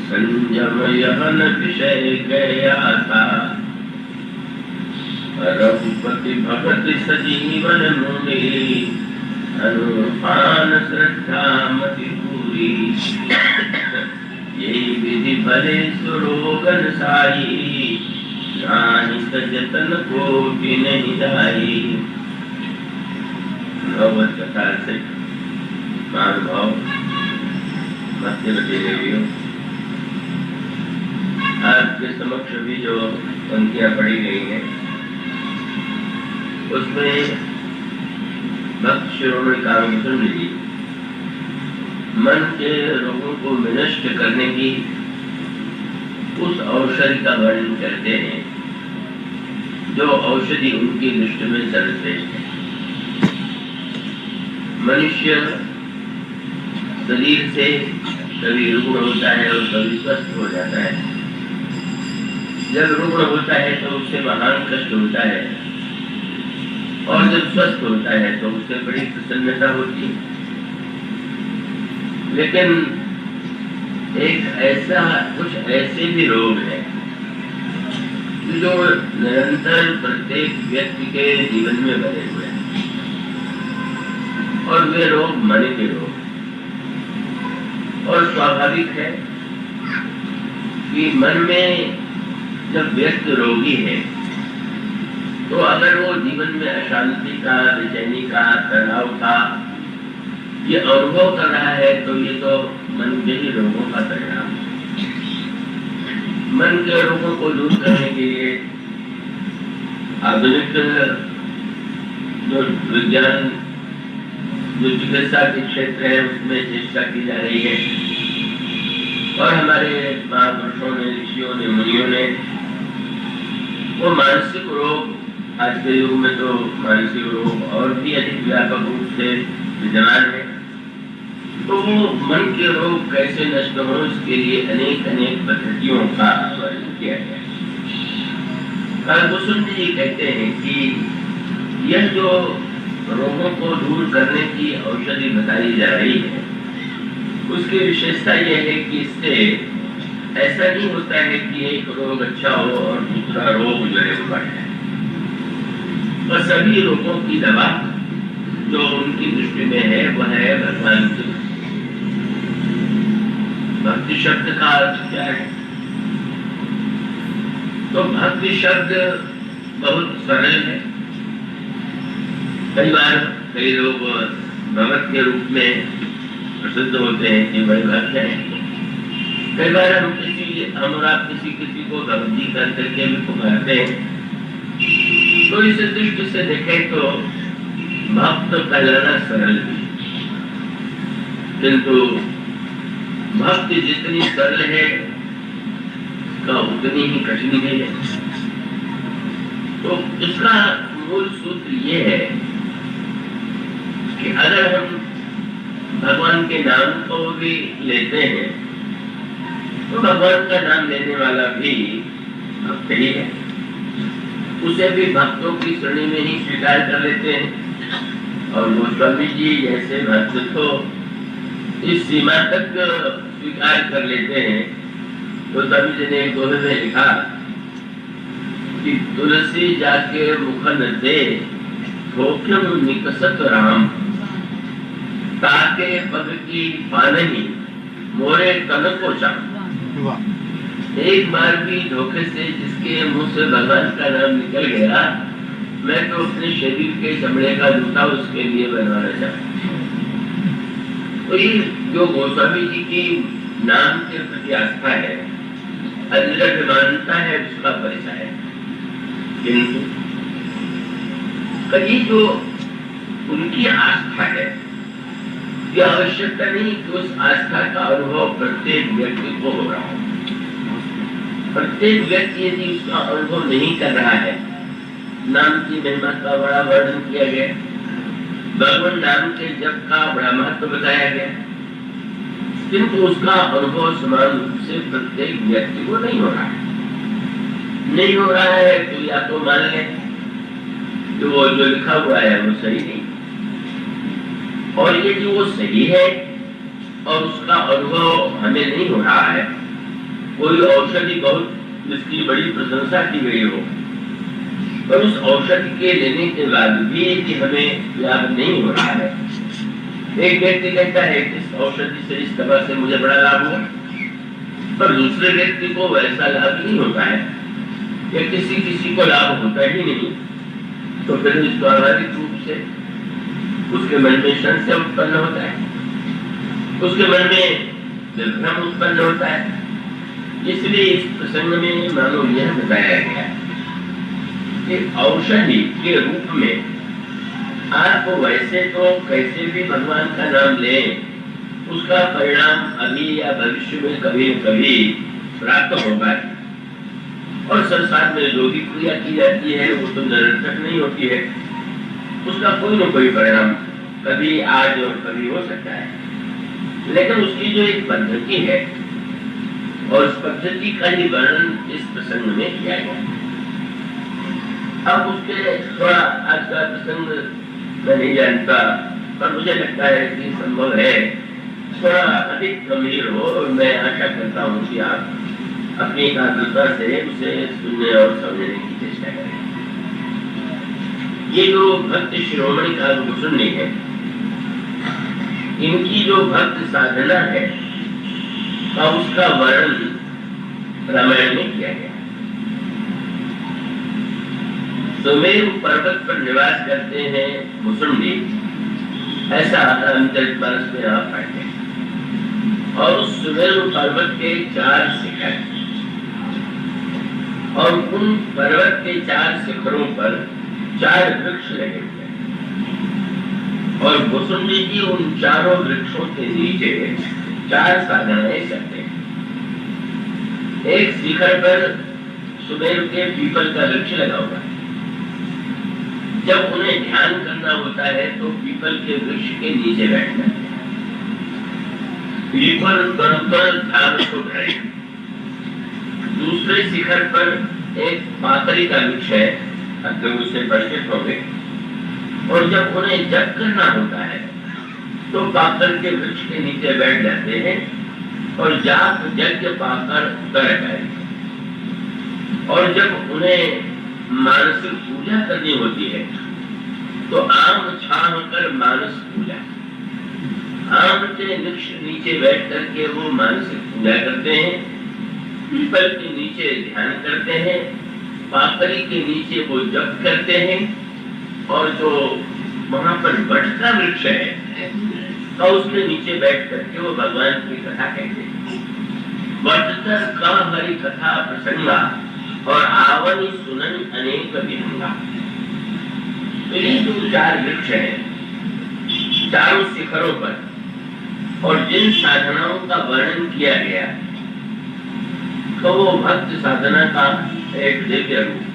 संयम यहन विषय गया था। रघुपति भगत सजीवन मुनि अनुपान श्रद्धा मति पूरी। यही विधि भले सुरोगन साई नाहि सजतन कोटि नहीं जाई। भगवत कथा से महानुभाव मध्यवर्ती देवियों, आपके समक्ष भी जो पंक्तियां पढ़ी गई हैं उसमें भक्त शिरोमणि कामचंद्र जी मन के रोगों को विनष्ट करने की उस औषधि का वर्णन करते हैं जो औषधि उनकी दृष्टि में सर्वश्रेष्ठ है। मनुष्य शरीर से कभी रुग्ण होता है और कभी स्वस्थ हो जाता है। जब रुग्ण होता है तो उससे महान कष्ट होता है और जब स्वस्थ होता है तो उससे बड़ी प्रसन्नता होती है। लेकिन कुछ ऐसे भी रोग हैं जो निरंतर प्रत्येक व्यक्ति के जीवन में बने हुए हैं और वे रोग मन के रोग। और स्वाभाविक है कि मन में जब व्यक्ति रोगी है तो अगर वो जीवन में अशांति का, बेचैनी का, तनाव का ये अनुभव कर रहा है तो ये तो मन के ही रोगों का परिणाम है। मन के रोगों को दूर करने के लिए आधुनिक जो विज्ञान, जो चिकित्सा के क्षेत्र है उसमें चेष्टा की जा रही है और हमारे महापुरुषों ने, ऋषियों ने, मुनियों ने वो मानसिक रोग, आज के युग में तो मानसिक रोग और भी अधिक व्यापक रूप से विद्यमान है, तो वो मन के रोग कैसे नष्ट हो इसके लिए अनेक अनेक पद्धतियों का वर्णन किया गया है। कालभूषण जी कहते हैं कि यह जो रोगों को दूर करने की औषधि बताई जा रही है उसकी विशेषता यह है कि इससे ऐसा नहीं होता है कि एक रोग अच्छा हो और दूसरा रोग जो है वो बढ़ जाए। और सभी रोगों की दवा जो उनकी दृष्टि में है वह है भगवान की भक्ति। शब्द का अर्थ क्या है? तो भक्ति शब्द बहुत सरल है। कई बार कई लोग भगत के रूप में प्रसिद्ध होते हैं कि बड़े भक्त हैं। कई बार हम और आप किसी को भक्त जी करके भी पुकारते हैं। तो इस दृष्टि से देखें तो भक्त कहलाना सरल है, किंतु भक्ति जितनी सरल है उसका उतनी ही कठिन भी है। तो इसका मूल सूत्र ये है कि अगर हम भगवान के नाम को भी लेते हैं तो भगवान का नाम लेने वाला भी भक्त ही है। उसे भी भक्तों की श्रेणी में ही स्वीकार कर लेते हैं और गोस्वामी जी जैसे भक्त तो इस सीमा तक स्वीकार कर लेते हैं। गोस्वामी जी ने एक दोहे में लिखा कि तुलसी जाके मुखन दे धोख्यम निकसत राम, ताके पग की पानही मोरे तन को चाम। एक बार भी धोखे से जिसके मुंह से भगवान का नाम निकल गया, मैं तो अपने शरीर के चमड़े का जूता उसके लिए बनवाना चाहता हूँ। तो ये जो गोस्वामी जी की नाम के प्रति आस्था है, अदृढ़ मानता है, उसका परिचय है। किंतु ये जो उनकी आस्था है ये आवश्यकता नहीं कि उस आस्था का अनुभव प्रत्येक व्यक्ति को हो रहा हो। प्रत्येक व्यक्ति यदि उसका अनुभव नहीं कर रहा है, नाम की महिमा का बड़ा वर्णन किया गया, भगवान नाम के जप का बड़ा महत्व बताया गया, किंतु उसका अनुभव समान रूप से प्रत्येक व्यक्ति को नहीं हो रहा है। नहीं हो रहा है तो या तो मान ले कि वो जो लिखा हुआ है वो सही नहीं, और ये जो वो सही है और उसका अनुभव हमें नहीं हो रहा है, कोई औषधि बहुत जिसकी बड़ी प्रशंसा की गई हो, पर उस औषधि के लेने के बाद भी कि हमें लाभ नहीं हो रहा है। एक व्यक्ति कहता है कि इस औषधि से इस दवा से मुझे बड़ा लाभ हुआ, पर दूसरे व्यक्ति को वैसा लाभ नहीं होता है, या किसी को लाभ होता ही नहीं, तो फिर स्वाभाविक रूप से उसके मन में संशय उत्पन्न होता है, उसके मन में विभ्रम उत्पन्न होता है। इसलिए इस प्रसंग में मानो यह बताया गया कि औषधि के रूप में आप वैसे तो कैसे भी भगवान का नाम लें, उसका परिणाम अभी या भविष्य में कभी न कभी प्राप्त होगा, और संसार में जो भी क्रिया की जाती है वो तो निरर्थक नहीं होती है, उसका कोई न कोई परिणाम कभी आज और कभी हो सकता है। लेकिन उसकी जो एक पद्धति है, और उस पद्धति का ही वर्णन इस प्रसंग में किया गया। अब उसके थोड़ा आज का प्रसंग मैं नहीं जानता, पर मुझे लगता है कि संभव है थोड़ा अधिक गंभीर हो, और मैं आशा करता हूँ कि आप अपनी एकाग्रता से उसे सुनने और समझने की चेष्टा करें। ये जो भक्त शिरोमणि का मुसन्नी है, इनकी जो भक्त साधना है का उसका वर्णन रामायण में किया गया। सुमेरु पर्वत पर निवास करते हैं मुसुंडी, ऐसा रामचरितमानस में आप पढ़ते हैं। और उस सुमेरु पर्वत के 4 शिखर, और उन पर्वत के 4 शिखरों पर 4 वृक्ष लगे हुए, और मुसुंडी जी उन चारों वृक्षों के नीचे 4 साधनाएं करते हैं। एक शिखर पर सुमेरु के पीपल का वृक्ष लगा हुआ है। जब उन्हें ध्यान करना होता है तो पीपल के वृक्ष के नीचे बैठना है। पीपल पर ध्यान को धरे। दूसरे शिखर पर एक पातरी का वृक्ष है, अगर उसे परिचित होंगे, और जब उन्हें जप करना होता है तो पातर के वृक्ष के नीचे बैठ जाते हैं और जाप यज्ञ पाकर कर गए। और जब उन्हें मानसिक पूजा करनी होती है तो आम छान कर मानस पूजा, आम के वृक्ष नीचे बैठ करके वो मानसिक पूजा करते हैं, पीपल के नीचे ध्यान करते हैं, पातरी के नीचे वो जप करते हैं, और जो वहां पर वट का वृक्ष है तो उसके नीचे बैठ करके वो भगवान की कथा कहते हैं। वटकर का हरि कथा प्रसंगा और आवनी सुनन अनेक विहंगा। तो ये जो 4 वृक्ष हैं चारों शिखरों पर, और जिन साधनाओं का वर्णन किया गया तो वो भक्त साधना का एक दिव्य रूप